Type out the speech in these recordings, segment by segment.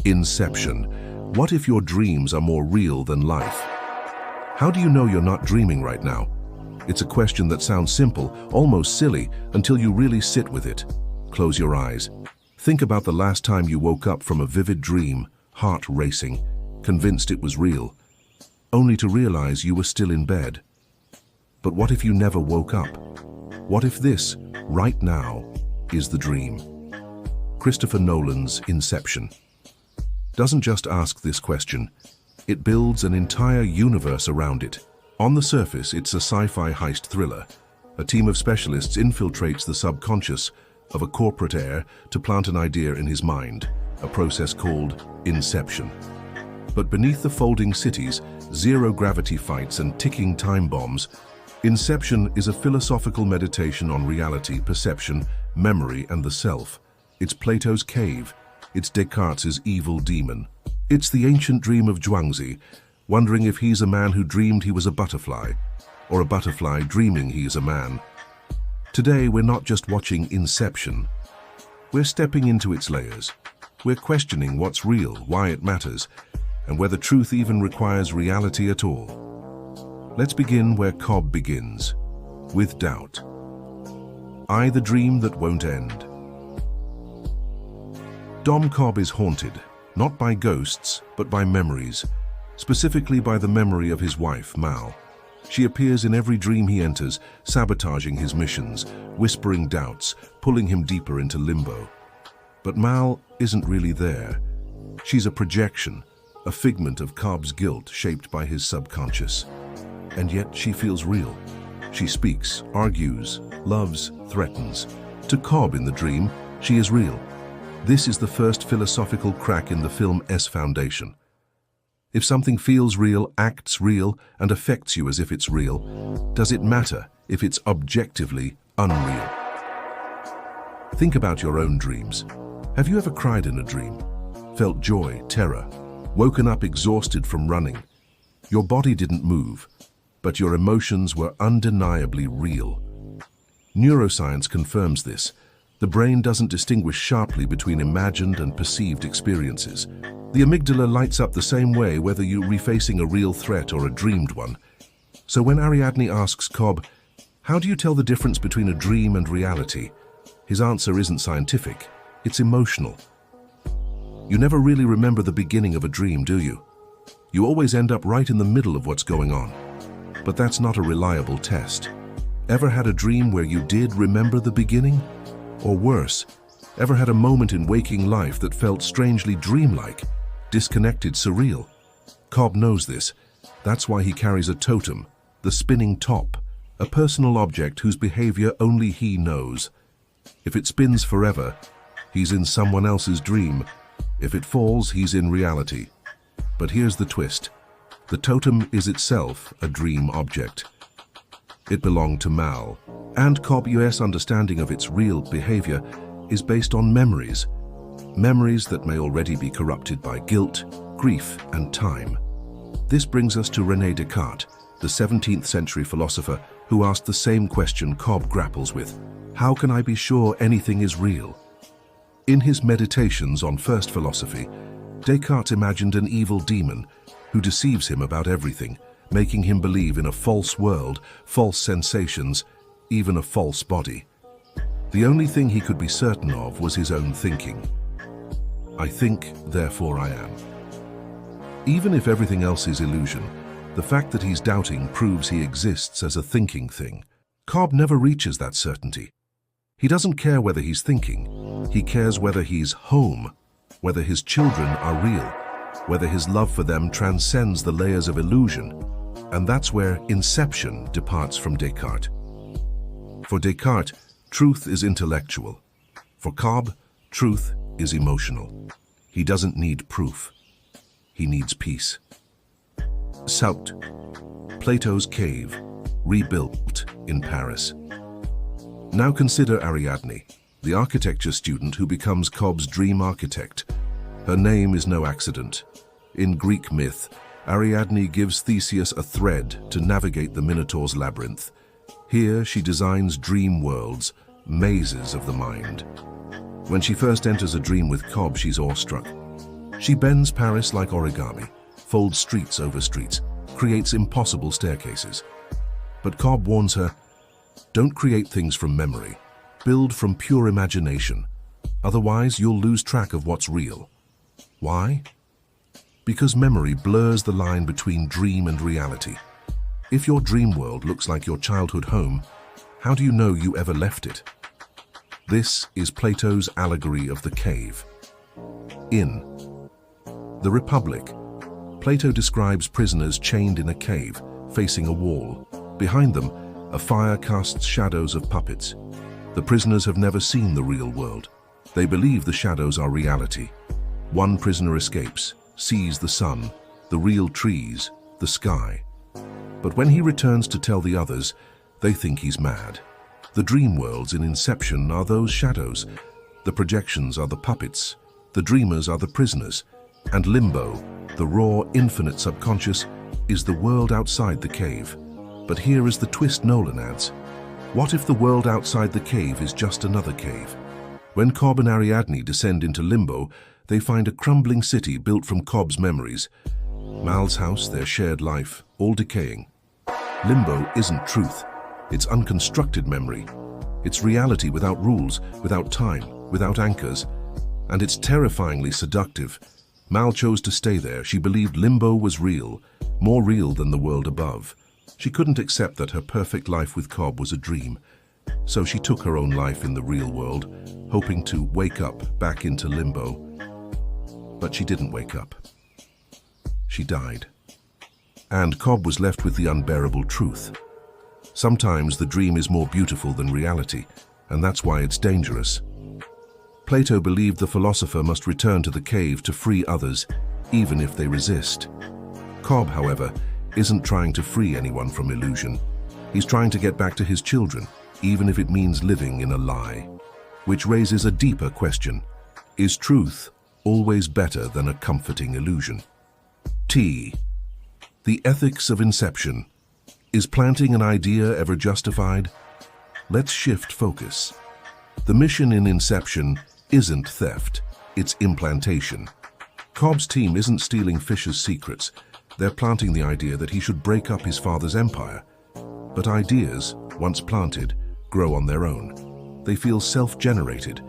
Inception. What if your dreams are more real than life? How do you know you're not dreaming right now? It's a question that sounds simple, almost silly, until you really sit with it. Close your eyes. Think about the last time you woke up from a vivid dream, heart racing, convinced it was real, only to realize you were still in bed. But what if you never woke up? What if this, right now, is the dream? Christopher Nolan's Inception doesn't just ask this question, it builds an entire universe around it. On the surface, it's a sci-fi heist thriller. A team of specialists infiltrates the subconscious of a corporate heir to plant an idea in his mind, a process called Inception. But beneath the folding cities, zero-gravity fights and ticking time bombs, Inception is a philosophical meditation on reality, perception, memory, and the self. It's Plato's cave. It's Descartes' evil demon. It's the ancient dream of Zhuangzi, wondering if he's a man who dreamed he was a butterfly, or a butterfly dreaming he is a man. Today, we're not just watching Inception. We're stepping into its layers. We're questioning what's real, why it matters, and whether truth even requires reality at all. Let's begin where Cobb begins, with doubt. I, the dream that won't end. Dom Cobb is haunted, not by ghosts, but by memories, specifically by the memory of his wife, Mal. She appears in every dream he enters, sabotaging his missions, whispering doubts, pulling him deeper into limbo. But Mal isn't really there. She's a projection, a figment of Cobb's guilt shaped by his subconscious. And yet she feels real. She speaks, argues, loves, threatens. To Cobb in the dream, she is real. This is the first philosophical crack in the film's foundation. If something feels real, acts real, and affects you as if it's real, does it matter if it's objectively unreal? Think about your own dreams. Have you ever cried in a dream? Felt joy, terror, woken up exhausted from running? Your body didn't move, but your emotions were undeniably real. Neuroscience confirms this. The brain doesn't distinguish sharply between imagined and perceived experiences. The amygdala lights up the same way whether you're refacing a real threat or a dreamed one. So when Ariadne asks Cobb, how do you tell the difference between a dream and reality? His answer isn't scientific, it's emotional. You never really remember the beginning of a dream, do you? You always end up right in the middle of what's going on. But that's not a reliable test. Ever had a dream where you did remember the beginning? Or worse, ever had a moment in waking life that felt strangely dreamlike, disconnected, surreal? Cobb knows this. That's why he carries a totem, the spinning top, a personal object whose behavior only he knows. If it spins forever, he's in someone else's dream. If it falls, he's in reality. But here's the twist. The totem is itself a dream object. It belonged to Mal, and Cobb's understanding of its real behavior is based on memories. Memories that may already be corrupted by guilt, grief, and time. This brings us to René Descartes, the 17th century philosopher who asked the same question Cobb grapples with. How can I be sure anything is real? In his Meditations on First Philosophy, Descartes imagined an evil demon who deceives him about everything, making him believe in a false world, false sensations, even a false body. The only thing he could be certain of was his own thinking. I think, therefore I am. Even if everything else is illusion, the fact that he's doubting proves he exists as a thinking thing. Cobb never reaches that certainty. He doesn't care whether he's thinking. He cares whether he's home, whether his children are real, whether his love for them transcends the layers of illusion. And that's where Inception departs from Descartes. For Descartes, truth is intellectual. For Cobb, truth is emotional. He doesn't need proof. He needs peace. Sout, Plato's cave, rebuilt in Paris. Now consider Ariadne, the architecture student who becomes Cobb's dream architect. Her name is no accident. In Greek myth, Ariadne gives Theseus a thread to navigate the Minotaur's labyrinth. Here she designs dream worlds, mazes of the mind. When she first enters a dream with Cobb, she's awestruck. She bends Paris like origami, folds streets over streets, creates impossible staircases. But Cobb warns her, don't create things from memory, build from pure imagination. Otherwise, you'll lose track of what's real. Why? Because memory blurs the line between dream and reality. If your dream world looks like your childhood home, how do you know you ever left it? This is Plato's allegory of the cave. In The Republic, Plato describes prisoners chained in a cave, facing a wall. Behind them, a fire casts shadows of puppets. The prisoners have never seen the real world. They believe the shadows are reality. One prisoner escapes, sees the sun, the real trees, the sky. But when he returns to tell the others, they think he's mad. The dream worlds in Inception are those shadows. The projections are the puppets. The dreamers are the prisoners. And limbo, the raw, infinite subconscious, is the world outside the cave. But here is the twist Nolan adds. What if the world outside the cave is just another cave? When Cobb and Ariadne descend into limbo, they find a crumbling city built from Cobb's memories. Mal's house, their shared life, all decaying. Limbo isn't truth. It's unconstructed memory. It's reality without rules, without time, without anchors. And it's terrifyingly seductive. Mal chose to stay there. She believed limbo was real, more real than the world above. She couldn't accept that her perfect life with Cobb was a dream. So she took her own life in the real world, hoping to wake up back into limbo. But she didn't wake up. She died. And Cobb was left with the unbearable truth. Sometimes the dream is more beautiful than reality, and that's why it's dangerous. Plato believed the philosopher must return to the cave to free others, even if they resist. Cobb, however, isn't trying to free anyone from illusion. He's trying to get back to his children, even if it means living in a lie. Which raises a deeper question. Is truth always better than a comforting illusion? T. The ethics of Inception. Is planting an idea ever justified? Let's shift focus. The mission in Inception isn't theft, it's implantation. Cobb's team isn't stealing Fisher's secrets. They're planting the idea that he should break up his father's empire. But ideas, once planted, grow on their own. They feel self-generated.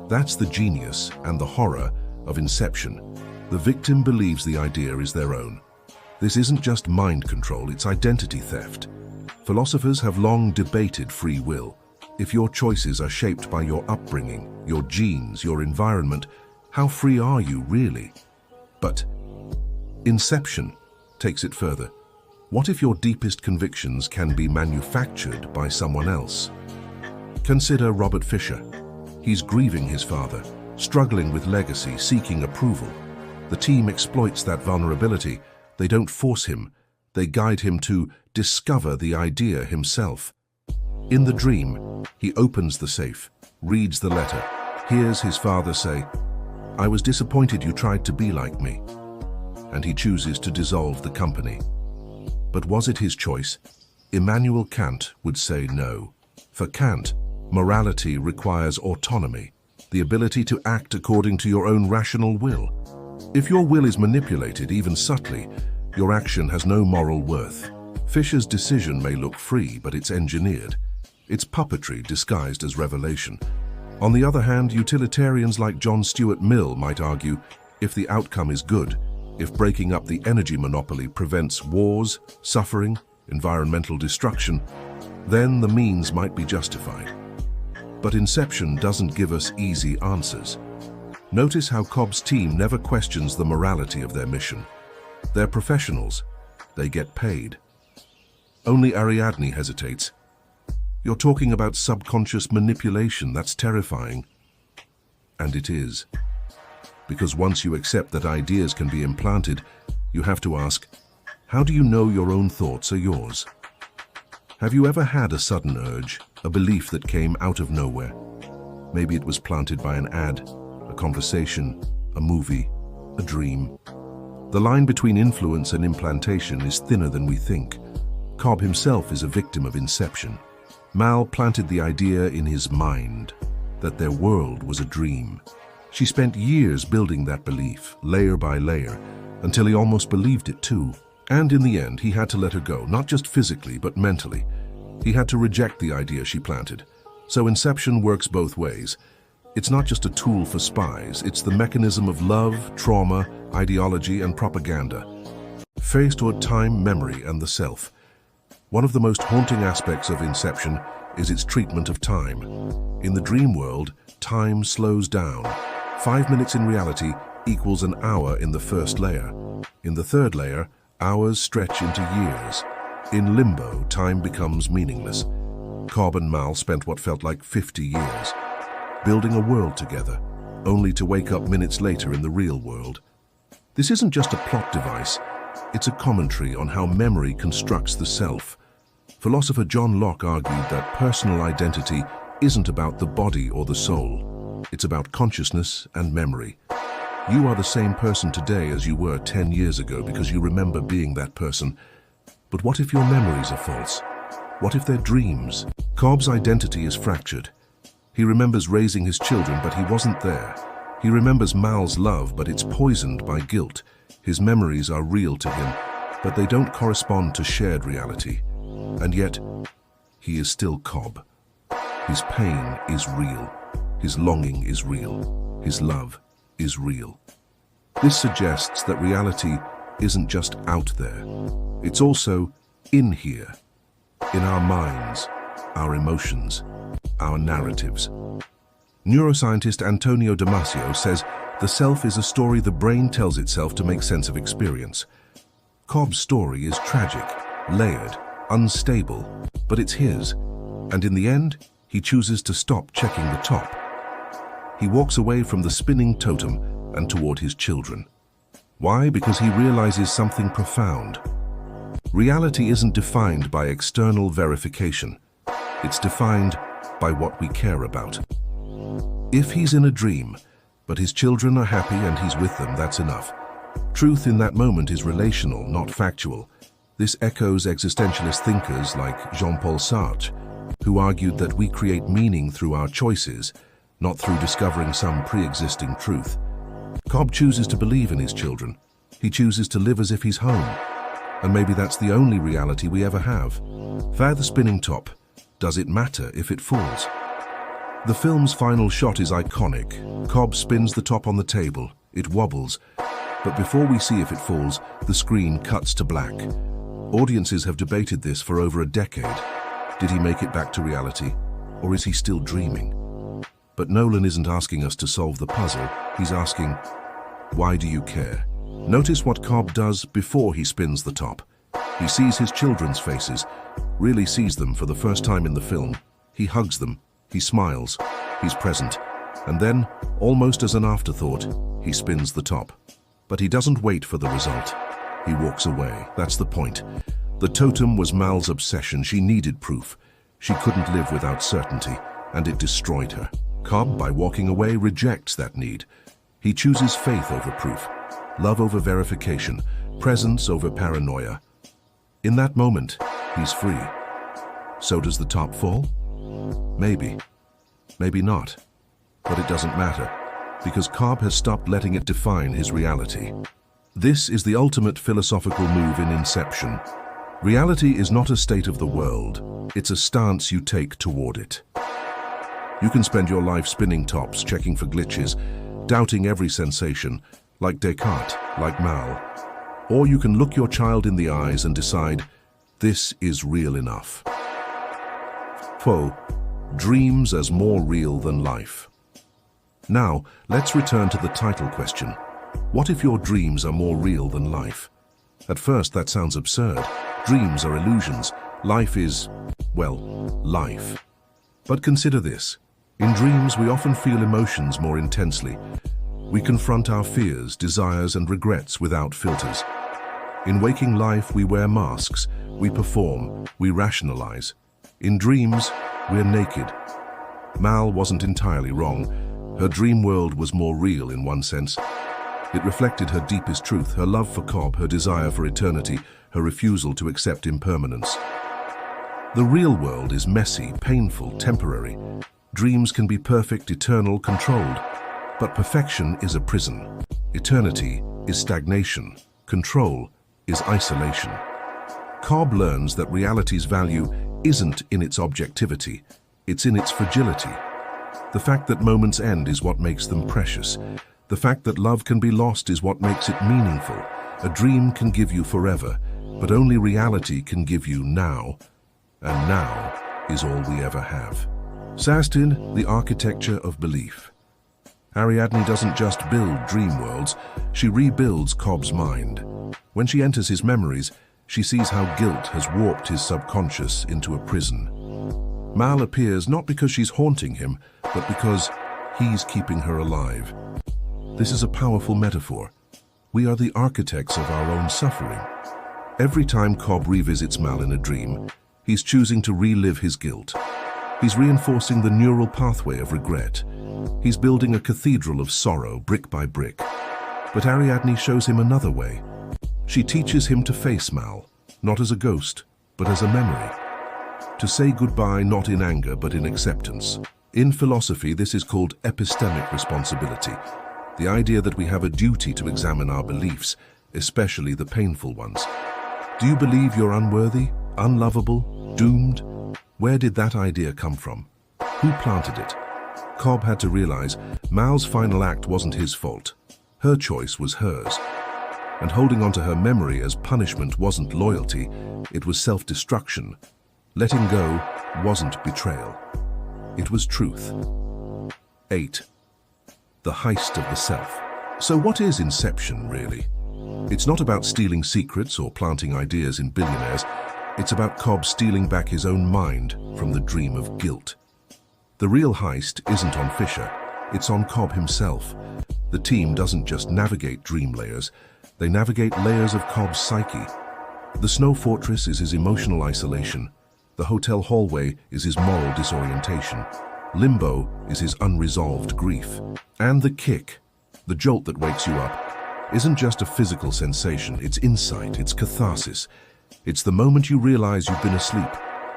That's the genius and the horror of Inception. The victim believes the idea is their own. This isn't just mind control, it's identity theft. Philosophers have long debated free will. If your choices are shaped by your upbringing, your genes, your environment, how free are you really? But Inception takes it further. What if your deepest convictions can be manufactured by someone else? Consider Robert Fisher. He's grieving his father, struggling with legacy, seeking approval. The team exploits that vulnerability. They don't force him. They guide him to discover the idea himself. In the dream, he opens the safe, reads the letter, hears his father say, "I was disappointed you tried to be like me." And he chooses to dissolve the company. But was it his choice? Immanuel Kant would say no. For Kant, morality requires autonomy, the ability to act according to your own rational will. If your will is manipulated, even subtly, your action has no moral worth. Fisher's decision may look free, but it's engineered. It's puppetry disguised as revelation. On the other hand, utilitarians like John Stuart Mill might argue, if the outcome is good, if breaking up the energy monopoly prevents wars, suffering, environmental destruction, then the means might be justified. But Inception doesn't give us easy answers. Notice how Cobb's team never questions the morality of their mission. They're professionals. They get paid. Only Ariadne hesitates. You're talking about subconscious manipulation. That's terrifying. And it is. Because once you accept that ideas can be implanted, you have to ask, how do you know your own thoughts are yours? Have you ever had a sudden urge, a belief that came out of nowhere? Maybe it was planted by an ad, a conversation, a movie, a dream. The line between influence and implantation is thinner than we think. Cobb himself is a victim of Inception. Mal planted the idea in his mind that their world was a dream. She spent years building that belief, layer by layer, until he almost believed it too. And in the end, he had to let her go, not just physically, but mentally. He had to reject the idea she planted. So Inception works both ways. It's not just a tool for spies, it's the mechanism of love, trauma, ideology, and propaganda. Faced toward time, memory, and the self. One of the most haunting aspects of Inception is its treatment of time. In the dream world, time slows down. 5 minutes in reality equals an hour in the first layer. In the third layer, hours stretch into years. In limbo, time becomes meaningless. Cobb and Mal spent what felt like 50 years, building a world together, only to wake up minutes later in the real world. This isn't just a plot device, it's a commentary on how memory constructs the self. Philosopher John Locke argued that personal identity isn't about the body or the soul. It's about consciousness and memory. You are the same person today as you were 10 years ago because you remember being that person. But what if your memories are false? What if they're dreams? Cobb's identity is fractured. He remembers raising his children, but he wasn't there. He remembers Mal's love, but it's poisoned by guilt. His memories are real to him, but they don't correspond to shared reality. And yet, he is still Cobb. His pain is real. His longing is real. His love is real. This suggests that reality isn't just out there. It's also in here, in our minds, our emotions, our narratives. Neuroscientist Antonio Damasio says the self is a story the brain tells itself to make sense of experience. Cobb's story is tragic, layered, unstable, but it's his. And in the end, he chooses to stop checking the top. He walks away from the spinning totem and toward his children. Why? Because he realizes something profound. Reality isn't defined by external verification. It's defined by what we care about. If he's in a dream, but his children are happy and he's with them, that's enough. Truth in that moment is relational, not factual. This echoes existentialist thinkers like Jean-Paul Sartre, who argued that we create meaning through our choices, not through discovering some pre-existing truth. Cobb chooses to believe in his children. He chooses to live as if he's home. And maybe that's the only reality we ever have. Via the spinning top, does it matter if it falls? The film's final shot is iconic. Cobb spins the top on the table. It wobbles. But before we see if it falls, the screen cuts to black. Audiences have debated this for over a decade. Did he make it back to reality? Or is he still dreaming? But Nolan isn't asking us to solve the puzzle. He's asking, why do you care? Notice what Cobb does before he spins the top. He sees his children's faces, really sees them for the first time in the film. He hugs them, he smiles, he's present. And then, almost as an afterthought, he spins the top. But he doesn't wait for the result. He walks away. That's the point. The totem was Mal's obsession. She needed proof. She couldn't live without certainty, and it destroyed her. Cobb, by walking away, rejects that need. He chooses faith over proof, love over verification, presence over paranoia. In that moment, he's free. So does the top fall? Maybe. Maybe not. But it doesn't matter, because Cobb has stopped letting it define his reality. This is the ultimate philosophical move in Inception. Reality is not a state of the world. It's a stance you take toward it. You can spend your life spinning tops, checking for glitches, doubting every sensation, like Descartes, like Mal. Or you can look your child in the eyes and decide, this is real enough. Foe, dreams as more real than life. Now, let's return to the title question. What if your dreams are more real than life? At first, that sounds absurd. Dreams are illusions. Life is, well, life. But consider this. In dreams, we often feel emotions more intensely. We confront our fears, desires, and regrets without filters. In waking life, we wear masks. We perform. We rationalize. In dreams, we're naked. Mal wasn't entirely wrong. Her dream world was more real in one sense. It reflected her deepest truth, her love for Cobb, her desire for eternity, her refusal to accept impermanence. The real world is messy, painful, temporary. Dreams can be perfect, eternal, controlled. But perfection is a prison. Eternity is stagnation. Control is isolation. Cobb learns that reality's value isn't in its objectivity, it's in its fragility. The fact that moments end is what makes them precious. The fact that love can be lost is what makes it meaningful. A dream can give you forever, but only reality can give you now. And now is all we ever have. Sastin, the architecture of belief. Ariadne doesn't just build dream worlds, she rebuilds Cobb's mind. When she enters his memories, she sees how guilt has warped his subconscious into a prison. Mal appears not because she's haunting him, but because he's keeping her alive. This is a powerful metaphor. We are the architects of our own suffering. Every time Cobb revisits Mal in a dream, he's choosing to relive his guilt. He's reinforcing the neural pathway of regret. He's building a cathedral of sorrow, brick by brick. But Ariadne shows him another way. She teaches him to face Mal, not as a ghost, but as a memory. To say goodbye not in anger, but in acceptance. In philosophy, this is called epistemic responsibility, the idea that we have a duty to examine our beliefs, especially the painful ones. Do you believe you're unworthy, unlovable, doomed? Where did that idea come from? Who planted it? Cobb had to realize Mal's final act wasn't his fault. Her choice was hers. And holding on to her memory as punishment wasn't loyalty, it was self-destruction. Letting go wasn't betrayal. It was truth. 8. The heist of the self. So what is Inception, really? It's not about stealing secrets or planting ideas in billionaires. It's about Cobb stealing back his own mind from the dream of guilt. The real heist isn't on Fisher, it's on Cobb himself. The team doesn't just navigate dream layers, they navigate layers of Cobb's psyche. The snow fortress is his emotional isolation. The hotel hallway is his moral disorientation. Limbo is his unresolved grief. And the kick, the jolt that wakes you up, isn't just a physical sensation, it's insight, it's catharsis. It's the moment you realize you've been asleep.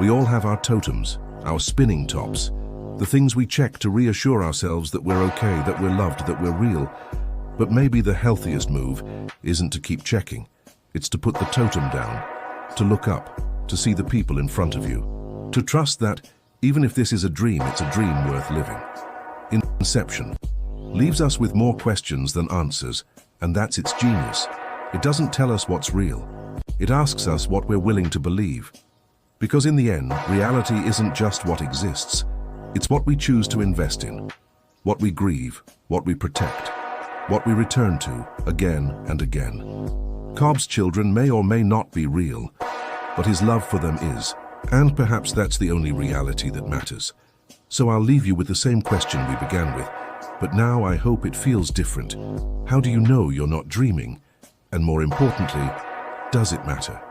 We all have our totems, our spinning tops, the things we check to reassure ourselves that we're okay, that we're loved, that we're real. But maybe the healthiest move isn't to keep checking. It's to put the totem down, to look up, to see the people in front of you, to trust that even if this is a dream, it's a dream worth living. Inception leaves us with more questions than answers, and that's its genius. It doesn't tell us what's real. It asks us what we're willing to believe. Because in the end, reality isn't just what exists. It's what we choose to invest in, what we grieve, what we protect, what we return to again and again. Cobb's children may or may not be real, but his love for them is. And perhaps that's the only reality that matters. So I'll leave you with the same question we began with, but now I hope it feels different. How do you know you're not dreaming? And more importantly, does it matter?